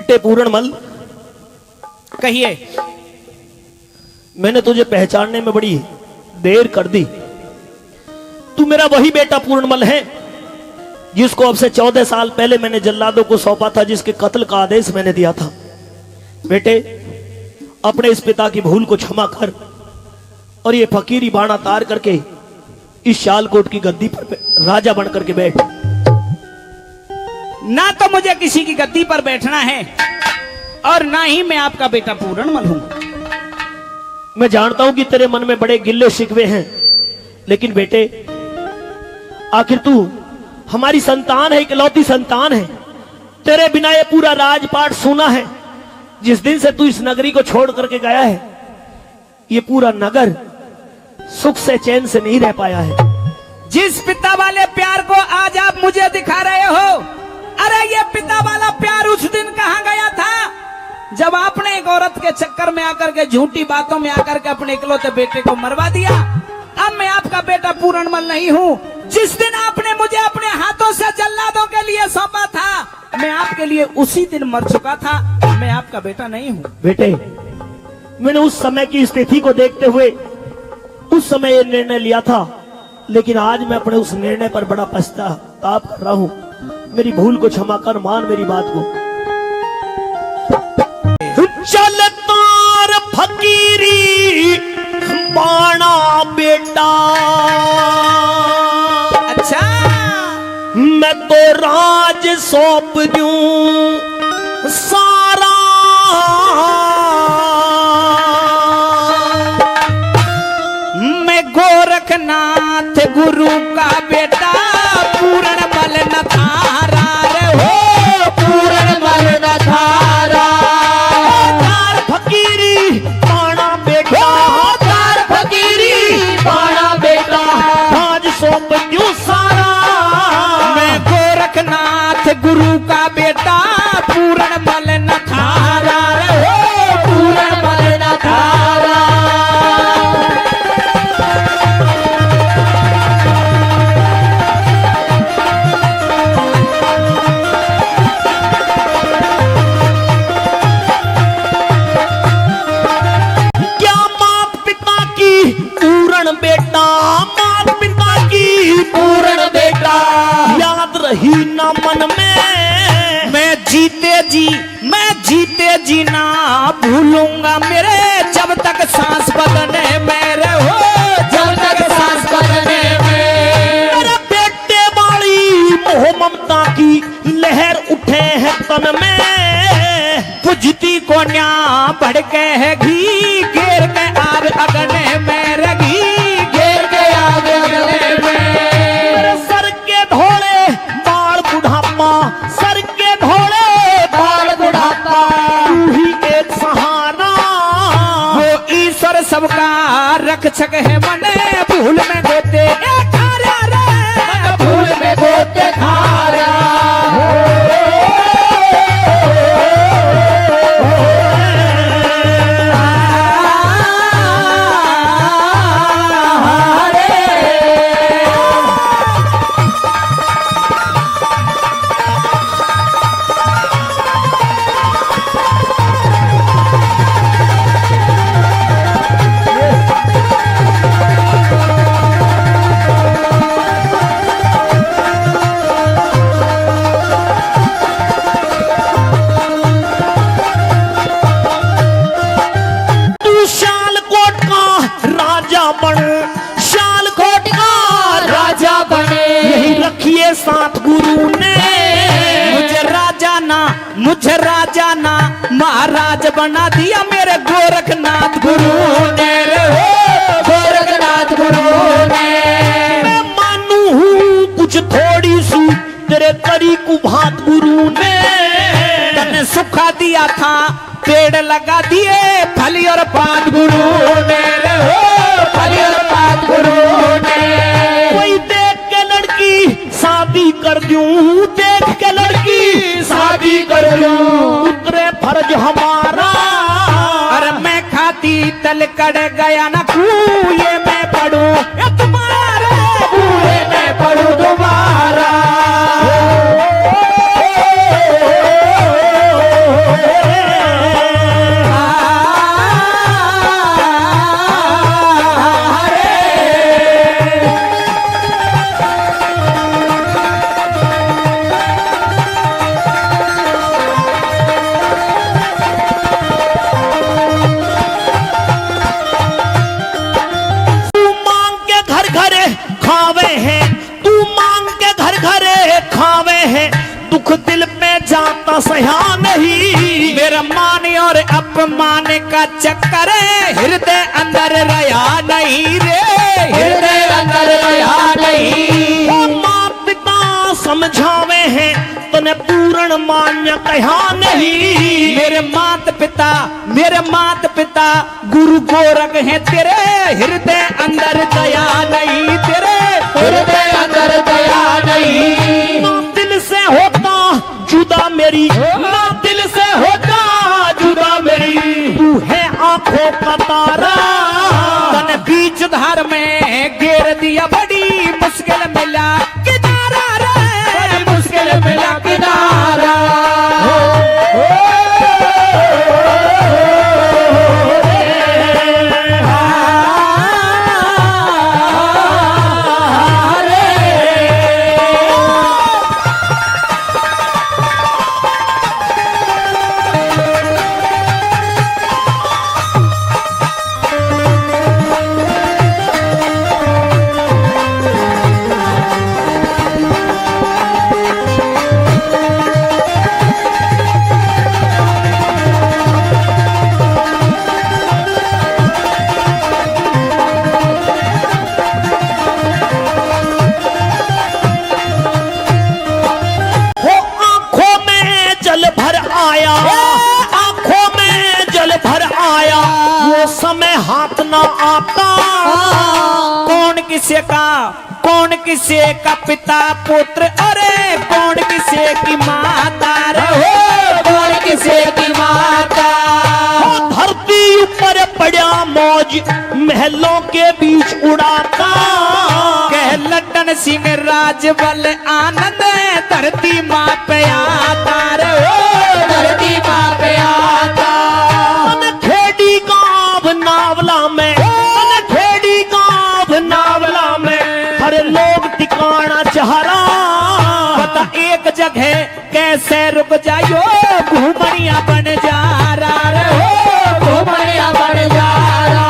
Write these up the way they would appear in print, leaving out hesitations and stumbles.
बेटे पूरणमल, कहिए। मैंने तुझे पहचानने में बड़ी देर कर दी। तू मेरा वही बेटा पूरणमल है जिसको अब से 14 साल पहले मैंने जल्लादों को सौंपा था, जिसके कत्ल का आदेश मैंने दिया था। बेटे, अपने इस पिता की भूल को क्षमा कर और ये फकीरी बाणा तार करके इस शालकोट की गद्दी पर राजा बन करके बैठ। ना तो मुझे किसी की गद्दी पर बैठना है और ना ही मैं आपका बेटा पूरणमल हूं। मैं जानता हूं कि तेरे मन में बड़े गिल्ले शिकवे हैं, लेकिन बेटे, आखिर तू हमारी संतान है, इकलौती संतान है। तेरे बिना ये पूरा राजपाट सूना है। जिस दिन से तू इस नगरी को छोड़ करके गया है, ये पूरा नगर सुख से चैन से नहीं रह पाया है। जिस पिता वाले प्यार को आज आप मुझे दिखा रहे हो, अरे ये पिता वाला प्यार उस दिन कहां गया था जब आपने एक औरत के चक्कर में आकर के, झूठी बातों में आकर के अपने इकलौते बेटे को मरवा दिया। अब मैं आपका बेटा पूरणमल नहीं हूं। जिस दिन आपने मुझे अपने हाथों से जल्लादों के लिए सौंपा था, मैं आपके लिए उसी दिन मर चुका था। मैं आपका बेटा नहीं हूं। बेटे, मैंने उस समय की स्थिति को देखते हुए उस समय ये निर्णय लिया था, लेकिन आज मैं अपने उस निर्णय पर बड़ा पछतावा कर रहा हूं। मेरी भूल को क्षमा कर, मान मेरी बात को। चल तार फकीरी बाणा बेटा, अच्छा मैं तो राज सौंप दूं सारा। मैं गोरखनाथ गुरु का बेटा पूरणमल न थारा रे हो, पूरणमल न थारा। तार फकीरी बाणा बेटा, तार फकीरी बाणा बेटा, राज सौंप दूं सारा। मैं गोरखनाथ गुरु का बेटा पूरणमल न थारा रे हो, पूरणमल न थारा। बेटा, मात पिता की पूरण बेटा, याद रही ना मन में। मैं जीते जी ना भूलूंगा मेरे, जब तक सांस बदने मेरे हो, जब तक सांस बदने में। मेरे बेटे वाली मोह ममता की लहर उठे है तन में। बुझती को न्या भड़के है घी, घेर के आग अगने में रगी, घेर के आग अगने में। मेरे सर के धोले बाल बुढ़ापा, सर के धोले बाल बुढ़ापा, तू ही एक सहारा। वो ईश्वर सबका रक्षक है, मने भूल में गोते खारा रे, भूल में गोते खारा। साथ गुरु ने मुझे राजा ना महाराज बना दिया मेरे गोरखनाथ गुरु ने रे हो, गोरखनाथ गुरु ने। मैं मानू हूँ कुछ थोड़ी सी तेरे करी कुभात गुरु ने। तने सुखा दिया था, पेड़ लगा दिए फली और पात गुरु ने रे हो, फली और पात गुरु ने। कोई देख के लड़की शादी कर दूं, देख के लड़की शादी कर दूं, उतरे फर्ज हमारा। अरे मैं खाती तल कड़ गया ना कुएं में पड़ूं, तुम्हारे कुएं में पड़ूं दोबारा। नहीं। मेरा मान और अपमान का चक्कर हृदय अंदर रहा नहीं रे, हृदय अंदर रहा नहीं। वो माँ पिता समझावे हैं तने पूर्ण मान्य कहा नहीं। मेरे मात पिता गुरु गोरख हैं तेरे, हृदय अंदर दया नहीं तेरे, हृदय अंदर दया नहीं। ना दिल से होता जुदा मेरी, ना दिल से होता जुदा मेरी, तू है आंखों का तारा। तने बीच धार में घेर दिया, बड़ी मुश्किल मिला किनारा रे, बड़ी मुश्किल मिला किनारा। समय हाथ ना आता। कौन किसे का पिता पुत्र, अरे कौन किसे की माता रे हो, कौन किसे की माता। धरती ऊपर पड़ा मौज महलों के बीच उड़ाता। कह लड्डन सिंह राजबल आनंद धरती माँ पे आता रे हो, धरती माँ पे आता। खेड़ी गाँव नावला में, खेड़ी गाँव नावला में हर लोग ठिकाना चाह रहा। बता एक जगह कैसे रुक जाइयो, घूमनिया बन जा रहा रे हो, घूमनिया बन जा रहा।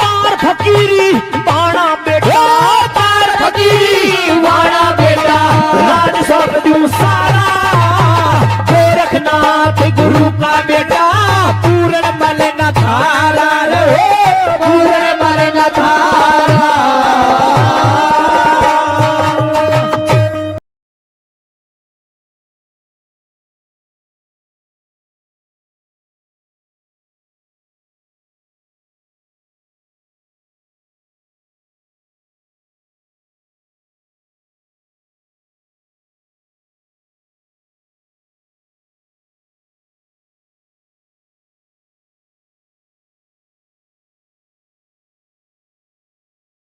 पार फकीरी बाणा बेटा, पार फकीरी वाड़ा बेटा, राज सब दूं सारा गोरखनाथ